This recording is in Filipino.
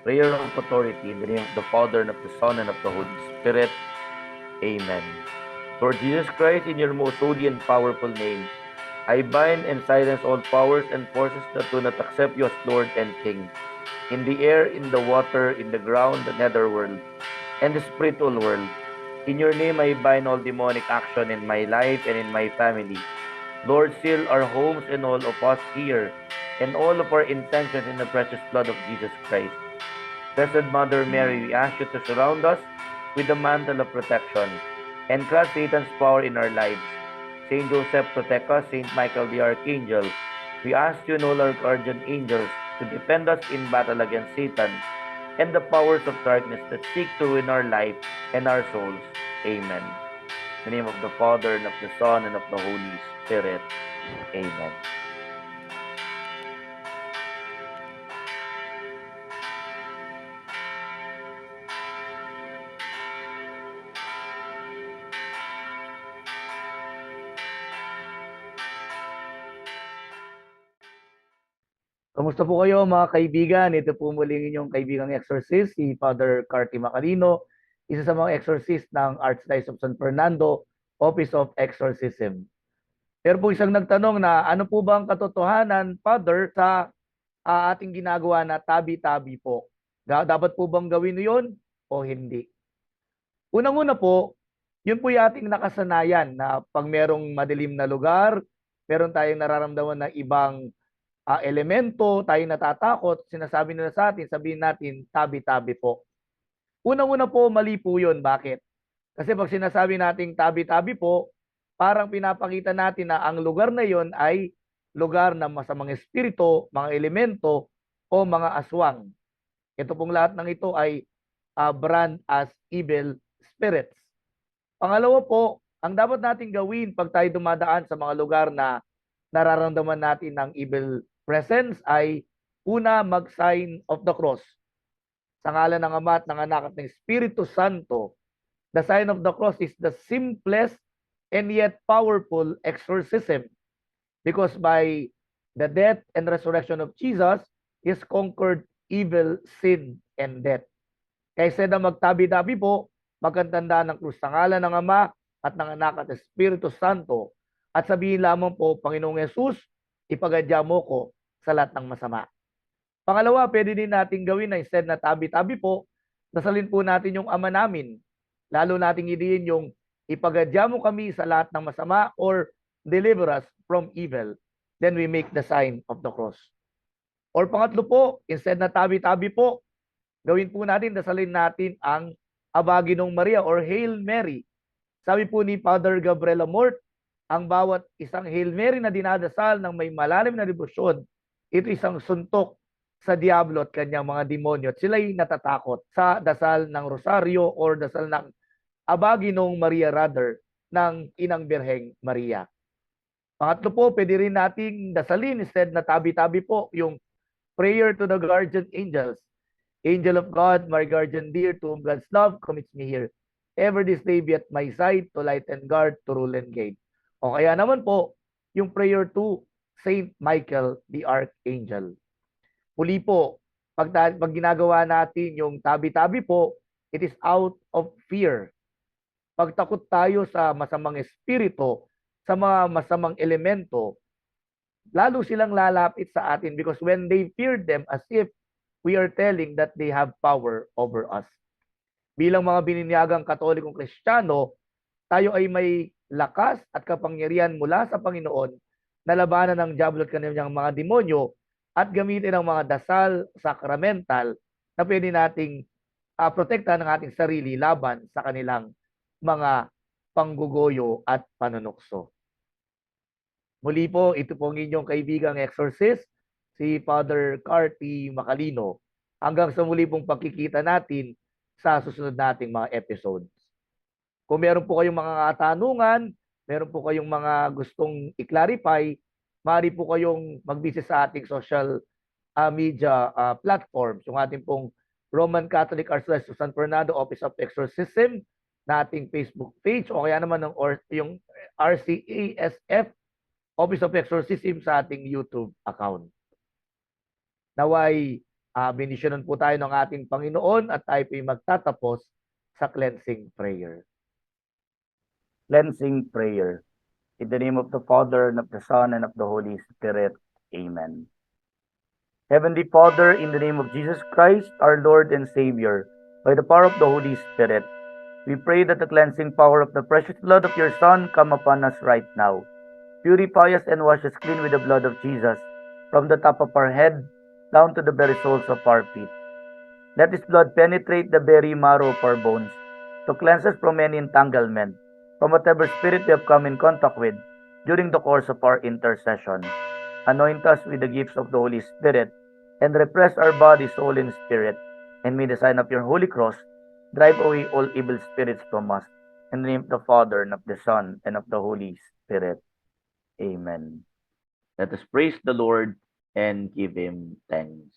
prayer of authority in the name of the Father, and of the Son, and of the Holy Spirit. Amen. Lord Jesus Christ, in your most holy and powerful name, I bind and silence all powers and forces that do not accept you as Lord and King, in the air, in the water, in the ground, the netherworld, and the spiritual world. In your name, I bind all demonic action in my life and in my family. Lord, seal our homes and all of us here, and all of our intentions in the precious blood of Jesus Christ. Blessed Mother Mary, we ask you to surround us with the mantle of protection and crush Satan's power in our lives. Saint Joseph, protect us. Saint Michael the Archangel, we ask you and all our guardian angels to defend us in battle against Satan and the powers of darkness that seek to ruin our life and our souls. Amen. In the name of the Father, and of the Son, and of the Holy Spirit. Amen. Kamusta po kayo mga kaibigan? Ito po muling inyong kaibigang exorcist, si Father Carty Macalino, isa sa mga exorcist ng Archdiocese of San Fernando, Office of Exorcism. Pero po isang nagtanong na ano po ba ang katotohanan, Father, sa ating ginagawa na tabi-tabi po? Dapat po bang gawin yun o hindi? Unang-una po, yun po yung ating nakasanayan na pag merong madilim na lugar, meron tayong nararamdaman ng ibang elemento, tayo natatakot, sinasabi nila sa atin, sabihin natin, tabi-tabi po. Unang-una po, mali po yun. Bakit? Kasi pag sinasabi nating tabi-tabi po, parang pinapakita natin na ang lugar na yon ay lugar ng masamang espiritu, mga elemento, o mga aswang. Ito pong lahat ng ito ay brand as evil spirits. Pangalawa po, ang dapat natin gawin pag tayo dumadaan sa mga lugar na nararamdaman natin ng evil presence ay una, mag-sign of the cross. Sa ngalan ng Ama at ng Anak at ng Espiritu Santo, the sign of the cross is the simplest and yet powerful exorcism because by the death and resurrection of Jesus, He has conquered evil, sin, and death. Kaysa na magtabi-tabi po, magkantandaan ng krus sa ngalan ng Ama at ng Anak at Espiritu Santo at sabihin lamang po, Panginoong Yesus, ipagadya mo ko sa lahat ng masama. Pangalawa, pwede din natin gawin na instead na tabi-tabi po, dasalin po natin yung Ama namin. Lalo nating idiin yung ipagadya mo kami sa lahat ng masama or deliver us from evil. Then we make the sign of the cross. Or pangatlo po, instead na tabi-tabi po, gawin po natin, dasalin natin ang Aba Ginong Maria or Hail Mary. Sabi po ni Father Gabriel Amort, ang bawat isang Hail Mary na dinadasal ng may malalim na debosyon, ito isang suntok sa Diablo at kanyang mga demonyo. At sila'y natatakot sa dasal ng Rosaryo or dasal ng Aba Ginong Maria rather ng Inang Birheng Maria. Pangatlo po, pwede rin nating dasalin instead na tabi-tabi po yung prayer to the guardian angels. Angel of God, my guardian dear, to whom God's love commits me here. Ever this day be at my side, to light and guard, to rule and guide. O kaya naman po, yung prayer to Saint Michael the Archangel. Muli po, pag ginagawa natin yung tabi-tabi po, it is out of fear. Pagtakot tayo sa masamang espiritu, sa mga masamang elemento, lalo silang lalapit sa atin because when they fear them as if we are telling that they have power over us. Bilang mga bininyagang Katolikong Kristiyano, tayo ay may lakas at kapangyarihan mula sa Panginoon na labanan ng diablo at kanyang mga demonyo at gamitin ang mga dasal, sacramental na pwede nating protektahan ng ating sarili laban sa kanilang mga panggugoyo at panunukso. Muli po, ito po ang inyong kaibigang exorcist, si Father Carty Macalino. Hanggang sa muli pong pagkikita natin sa susunod nating mga episodes. Kung meron po kayong mga katanungan, meron po kayong mga gustong i-clarify, maaari po kayong mag-visit sa ating social media platforms. Yung ating pong Roman Catholic Archdiocese of San Fernando Office of Exorcism na ating Facebook page o kaya naman yung RCASF Office of Exorcism sa ating YouTube account. Naway Bendisyonan po tayo ng ating Panginoon at tayo po'y magtatapos sa cleansing prayer. Cleansing prayer. In the name of the Father, and of the Son, and of the Holy Spirit. Amen. Heavenly Father, in the name of Jesus Christ, our Lord and Savior, by the power of the Holy Spirit, we pray that the cleansing power of the precious blood of your Son come upon us right now. Purify us and wash us clean with the blood of Jesus, from the top of our head down to the very soles of our feet. Let this blood penetrate the very marrow of our bones, to cleanse us from any entanglement, from whatever spirit we have come in contact with during the course of our intercession. Anoint us with the gifts of the Holy Spirit, and repress our body, soul, and spirit, and may the sign of your holy cross drive away all evil spirits from us. In the name of the Father, and of the Son, and of the Holy Spirit. Amen. Let us praise the Lord and give him thanks.